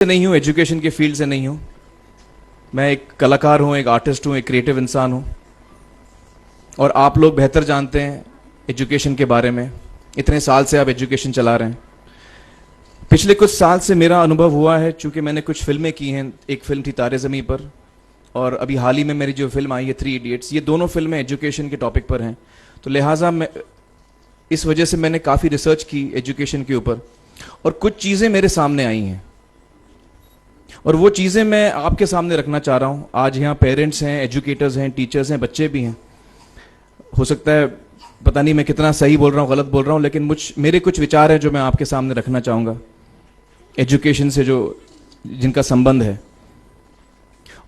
से नहीं हूँ, एजुकेशन के फील्ड से नहीं हूँ। मैं एक कलाकार हूँ, एक आर्टिस्ट हूँ, एक क्रिएटिव इंसान हूँ। और आप लोग बेहतर जानते हैं एजुकेशन के बारे में। इतने साल से आप एजुकेशन चला रहे हैं। पिछले कुछ साल से मेरा अनुभव हुआ है, चूंकि मैंने कुछ फिल्में की हैं। एक फिल्म थी तारे ज़मीं पर, और अभी हाल ही में मेरी जो फिल्म आई है 3 इडियट्स, ये दोनों फिल्में एजुकेशन के टॉपिक पर हैं। तो लिहाजा मैं इस वजह से मैंने काफ़ी रिसर्च की एजुकेशन के ऊपर, और कुछ चीज़ें मेरे सामने आई हैं और वो चीज़ें मैं आपके सामने रखना चाह रहा हूँ। आज यहाँ पेरेंट्स हैं, एजुकेटर्स हैं, टीचर्स हैं, बच्चे भी हैं। हो सकता है पता नहीं मैं कितना सही बोल रहा हूँ, गलत बोल रहा हूँ, लेकिन मेरे कुछ विचार हैं जो मैं आपके सामने रखना चाहूँगा एजुकेशन से जो जिनका संबंध है।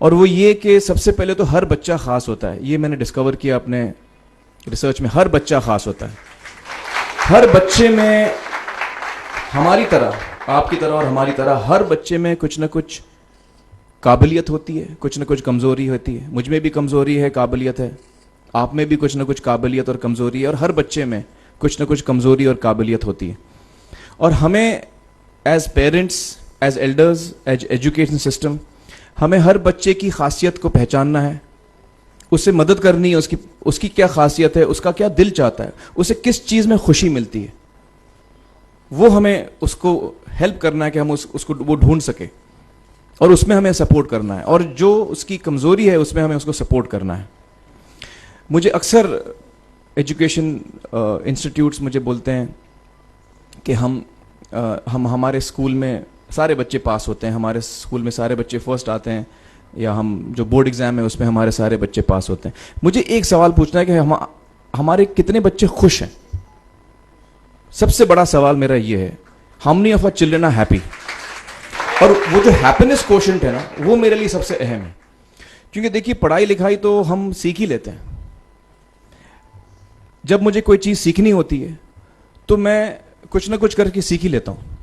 और वो ये कि सबसे पहले तो हर बच्चा ख़ास होता है। ये मैंने डिस्कवर किया अपने रिसर्च में। हर बच्चा ख़ास होता है। हर बच्चे में, हमारी तरह, आपकी तरह और हमारी तरह, हर बच्चे में कुछ ना कुछ काबिलियत होती है, कुछ ना कुछ कमज़ोरी होती है। मुझ में भी कमज़ोरी है, काबिलियत है। आप में भी कुछ ना कुछ काबिलियत और कमज़ोरी है, और हर बच्चे में कुछ ना कुछ कमज़ोरी और काबिलियत होती है। और हमें as parents, as elders, as education system, हमें हर बच्चे की खासियत को पहचानना है, उससे मदद करनी है। उसकी क्या खासियत है, उसका क्या दिल चाहता है, उसे किस चीज़ में खुशी मिलती है, वो हमें उसको हेल्प करना है कि हम उसको वो ढूंढ सके, और उसमें हमें सपोर्ट करना है। और जो उसकी कमज़ोरी है उसमें हमें उसको सपोर्ट करना है। मुझे अक्सर एजुकेशन इंस्टीट्यूट्स मुझे बोलते हैं कि हम हमारे स्कूल में सारे बच्चे पास होते हैं, हमारे स्कूल में सारे बच्चे फर्स्ट आते हैं, या हम जो बोर्ड एग्ज़ाम है उसमें हमारे सारे बच्चे पास होते हैं। मुझे एक सवाल पूछना है कि हमारे कितने बच्चे खुश हैं? सबसे बड़ा सवाल मेरा ये है, how many of our children are happy? और वो जो हैप्पीनेस कोशेंट है ना, वो मेरे लिए सबसे अहम है। क्योंकि देखिए, पढ़ाई लिखाई तो हम सीख ही लेते हैं। जब मुझे कोई चीज़ सीखनी होती है तो मैं कुछ ना कुछ करके सीख ही लेता हूँ।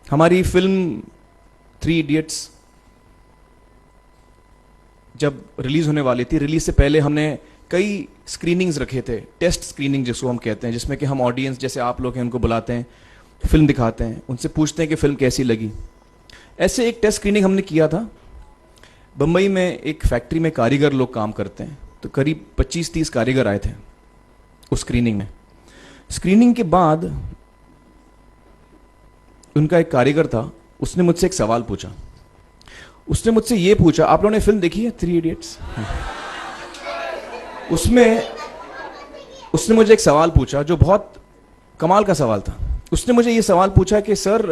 हमारी फिल्म 3 इडियट्स जब रिलीज होने वाली थी, रिलीज से पहले हमने कई स्क्रीनिंग्स रखे थे, टेस्ट स्क्रीनिंग जिसको हम कहते हैं, जिसमें कि हम ऑडियंस जैसे आप लोग हैं उनको बुलाते हैं, फिल्म दिखाते हैं, उनसे पूछते हैं कि फिल्म कैसी लगी। ऐसे एक टेस्ट स्क्रीनिंग हमने किया था। बम्बई में एक फैक्ट्री में कारीगर लोग काम करते हैं, तो करीब 25-30 कारीगर आए थे उस स्क्रीनिंग में। स्क्रीनिंग के बाद उनका एक कारीगर था, उसने मुझसे एक सवाल पूछा। उसने मुझसे ये पूछा, आप लोगों ने फिल्म देखी है 3 इडियट्स? उसमें उसने मुझे एक सवाल पूछा जो बहुत कमाल का सवाल था। उसने मुझे ये सवाल पूछा कि सर,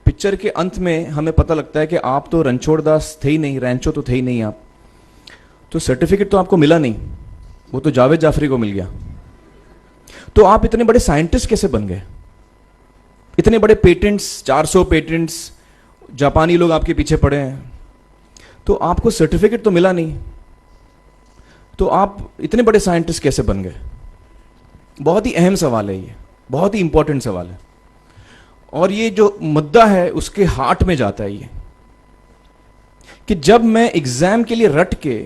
पिक्चर के अंत में हमें पता लगता है कि आप तो रणछोड़ दास थे ही नहीं, रैंचो तो थे ही नहीं आप, तो सर्टिफिकेट तो आपको मिला नहीं, वो तो जावेद जाफरी को मिल गया। तो आप इतने बड़े साइंटिस्ट कैसे बन गए? इतने बड़े पेटेंट्स, 400 पेटेंट्स, जापानी लोग आपके पीछे पड़े हैं, तो आपको सर्टिफिकेट तो मिला नहीं, तो आप इतने बड़े साइंटिस्ट कैसे बन गए? बहुत ही अहम सवाल है ये, बहुत ही इंपॉर्टेंट सवाल है। और ये जो मुद्दा है उसके हार्ट में जाता है ये, कि जब मैं एग्जाम के लिए रट के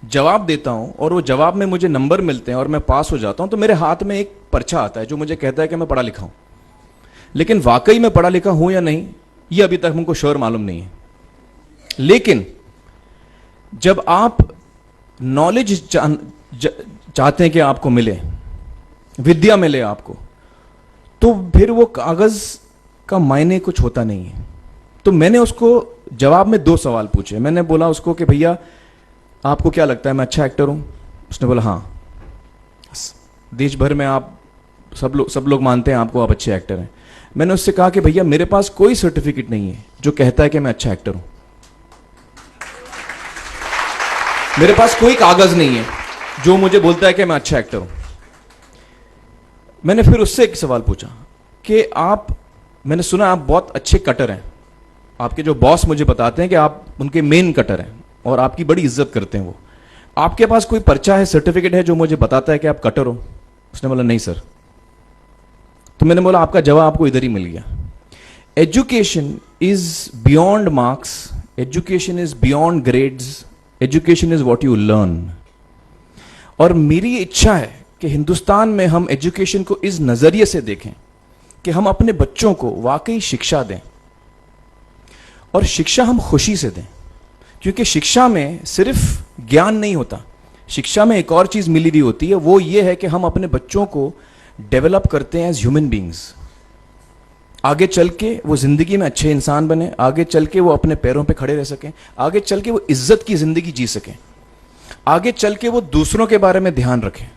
जवाब देता हूं और वो जवाब में मुझे नंबर मिलते हैं और मैं पास हो जाता हूं, तो मेरे हाथ में एक पर्चा आता है जो मुझे कहता है कि मैं पढ़ा लिखा हूं। लेकिन वाकई में पढ़ा लिखा हूं या नहीं, ये अभी तक हमको श्योर मालूम नहीं है। लेकिन जब आप नॉलेज चाहते हैं कि आपको मिले, विद्या मिले आपको, तो फिर वो कागज का मायने कुछ होता नहीं है। तो मैंने उसको जवाब में 2 सवाल पूछे। मैंने बोला उसको कि भैया, आपको क्या लगता है मैं अच्छा एक्टर हूं? उसने बोला हाँ, देश भर में आप सब लोग मानते हैं आपको, आप अच्छे एक्टर हैं। मैंने उससे कहा कि भैया, मेरे पास कोई सर्टिफिकेट नहीं है जो कहता है कि मैं अच्छा एक्टर हूं। मेरे पास कोई कागज नहीं है जो मुझे बोलता है कि मैं अच्छा एक्टर हूं। मैंने फिर उससे एक सवाल पूछा कि मैंने सुना आप बहुत अच्छे कटर हैं, आपके जो बॉस मुझे बताते हैं कि आप उनके मेन कटर हैं और आपकी बड़ी इज्जत करते हैं वो। आपके पास कोई पर्चा है, सर्टिफिकेट है जो मुझे बताता है कि आप कटर हो? उसने बोला नहीं सर। तो मैंने बोला आपका जवाब आपको इधर ही मिल गया। Education is beyond marks, education is beyond grades, education is what you learn. और मेरी इच्छा है कि हिंदुस्तान में हम एजुकेशन को इस नजरिए से देखें कि हम अपने बच्चों को वाकई शिक्षा दें। और शिक्षा हम खुशी से दें, क्योंकि शिक्षा में सिर्फ ज्ञान नहीं होता, शिक्षा में एक और चीज मिली हुई होती है, वो ये है कि हम अपने बच्चों को डेवलप करते हैं एज ह्यूमन बींग्स। आगे चल के वो जिंदगी में अच्छे इंसान बने, आगे चल के वो अपने पैरों पे खड़े रह सकें, आगे चल के वो इज्जत की जिंदगी जी सकें, आगे चल के वो दूसरों के बारे में ध्यान रखें,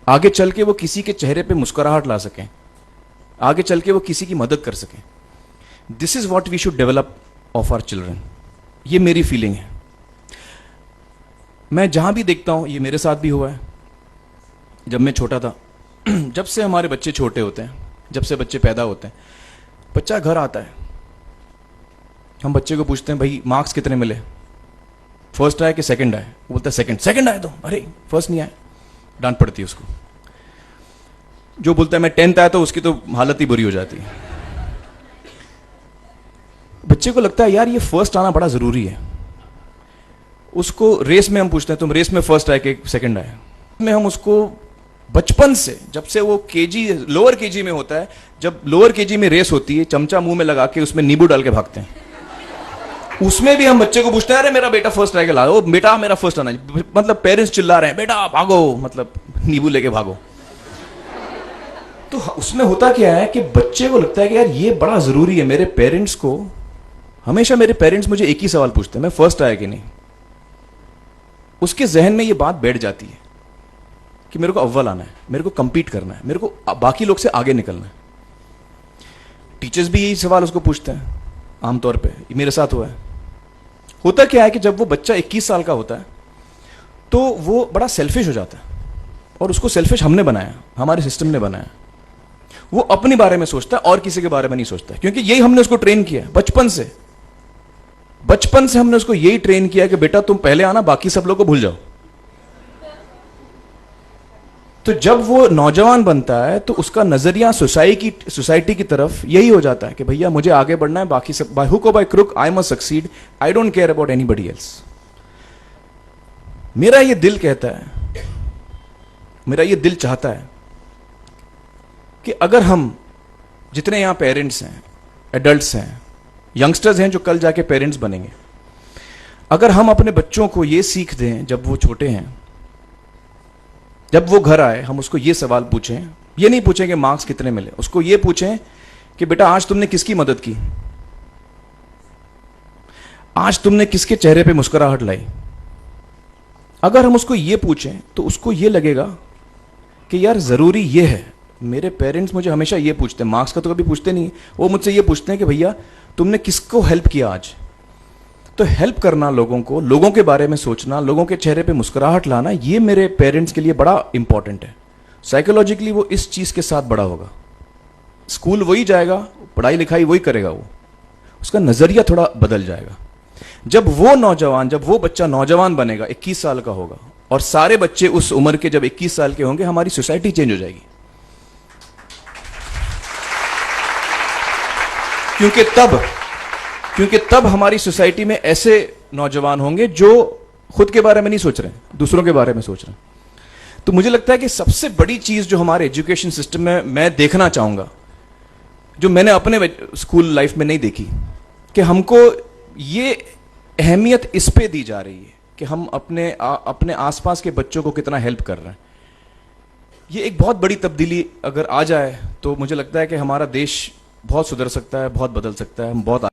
आगे चल के वो किसी के चेहरे पे मुस्कुराहट ला सकें, आगे चल के वो किसी की मदद कर सकें। This is what we should develop of our children. ये मेरी फीलिंग है। मैं जहां भी देखता हूं, ये मेरे साथ भी हुआ है जब मैं छोटा था। जब से हमारे बच्चे छोटे होते हैं, जब से बच्चे पैदा होते हैं, बच्चा घर आता है, हम बच्चे को पूछते हैं भाई मार्क्स कितने मिले, फर्स्ट आया कि सेकंड आया? वो बोलता है सेकंड। सेकंड आया तो अरे फर्स्ट नहीं आया, डांट पड़ती है उसको। जो बोलता है मैं 10th आया तो उसकी तो हालत ही बुरी हो जाती है। बच्चे को लगता है यार ये फर्स्ट आना बड़ा जरूरी है। उसको रेस में हम पूछते हैं तुम रेस में फर्स्ट आए कि सेकंड आए, में हम उसको बचपन से, जब से वो केजी लोअर केजी में होता है, जब लोअर केजी में रेस होती है, चमचा मुंह में लगा के उसमें नींबू डाल के भागते हैं। उसमें भी हम बच्चे को पूछते हैं अरे मेरा बेटा फर्स्ट आएगा, ला बेटा मेरा फर्स्ट आना, मतलब पेरेंट्स चिल्ला रहे हैं बेटा भागो, मतलब नींबू लेके भागो। तो उसमें होता क्या है कि बच्चे को लगता है कि यार ये बड़ा जरूरी है। मेरे पेरेंट्स को हमेशा, मेरे पेरेंट्स मुझे एक ही सवाल पूछते हैं, मैं फर्स्ट आया कि नहीं। उसके जहन में ये बात बैठ जाती है कि मेरे को अव्वल आना है, मेरे को कंपीट करना है, मेरे को बाकी लोग से आगे निकलना है। टीचर्स भी यही सवाल उसको पूछते हैं आमतौर पे, मेरे साथ हुआ है। होता क्या है कि जब वो बच्चा 21 साल का होता है तो वो बड़ा सेल्फिश हो जाता है, और उसको सेल्फिश हमने बनाया, हमारे सिस्टम ने बनाया। वो अपने बारे में सोचता है और किसी के बारे में नहीं सोचता, क्योंकि यही हमने उसको ट्रेन किया बचपन से। बचपन से हमने उसको यही ट्रेन किया कि बेटा तुम पहले आना, बाकी सब लोग को भूल जाओ। तो जब वो नौजवान बनता है तो उसका नजरिया सोसाइटी की तरफ यही हो जाता है कि भैया मुझे आगे बढ़ना है, बाकी सब बाय हुक और by crook I must succeed, I don't care about anybody else. मेरा ये दिल कहता है, मेरा ये दिल चाहता है कि अगर हम जितने यहां पेरेंट्स हैं, एडल्ट्स हैं, यंगस्टर्स हैं जो कल जाके पेरेंट्स बनेंगे, अगर हम अपने बच्चों को ये सीख दें जब वो छोटे हैं, जब वो घर आए हम उसको ये सवाल पूछें, ये नहीं पूछें कि मार्क्स कितने मिले, उसको ये पूछें कि बेटा आज तुमने किसकी मदद की, आज तुमने किसके चेहरे पे मुस्कुराहट लाई। अगर हम उसको ये पूछें तो उसको ये लगेगा कि यार जरूरी ये है। मेरे पेरेंट्स मुझे हमेशा ये पूछते हैं, मार्क्स का तो कभी पूछते नहीं, वो मुझसे ये पूछते हैं कि भैया तुमने किसको हेल्प किया आज। तो हेल्प करना लोगों को, लोगों के बारे में सोचना, लोगों के चेहरे पे मुस्कुराहट लाना, ये मेरे पेरेंट्स के लिए बड़ा इंपॉर्टेंट है। साइकोलॉजिकली वो इस चीज के साथ बड़ा होगा, स्कूल वही जाएगा, पढ़ाई लिखाई वही करेगा, वो उसका नजरिया थोड़ा बदल जाएगा। जब वो नौजवान, जब वो बच्चा नौजवान बनेगा, 21 साल का होगा, और सारे बच्चे उस उम्र के जब 21 साल के होंगे, हमारी सोसाइटी चेंज हो जाएगी। क्योंकि तब हमारी सोसाइटी में ऐसे नौजवान होंगे जो खुद के बारे में नहीं सोच रहे, दूसरों के बारे में सोच रहे हैं। तो मुझे लगता है कि सबसे बड़ी चीज जो हमारे एजुकेशन सिस्टम में मैं देखना चाहूंगा, जो मैंने अपने स्कूल लाइफ में नहीं देखी, कि हमको ये अहमियत इस पे दी जा रही है कि हम अपने आसपास के बच्चों को कितना हेल्प कर रहे हैं। ये एक बहुत बड़ी तब्दीली अगर आ जाए तो मुझे लगता है कि हमारा देश बहुत सुधर सकता है, बहुत बदल सकता है, हम बहुत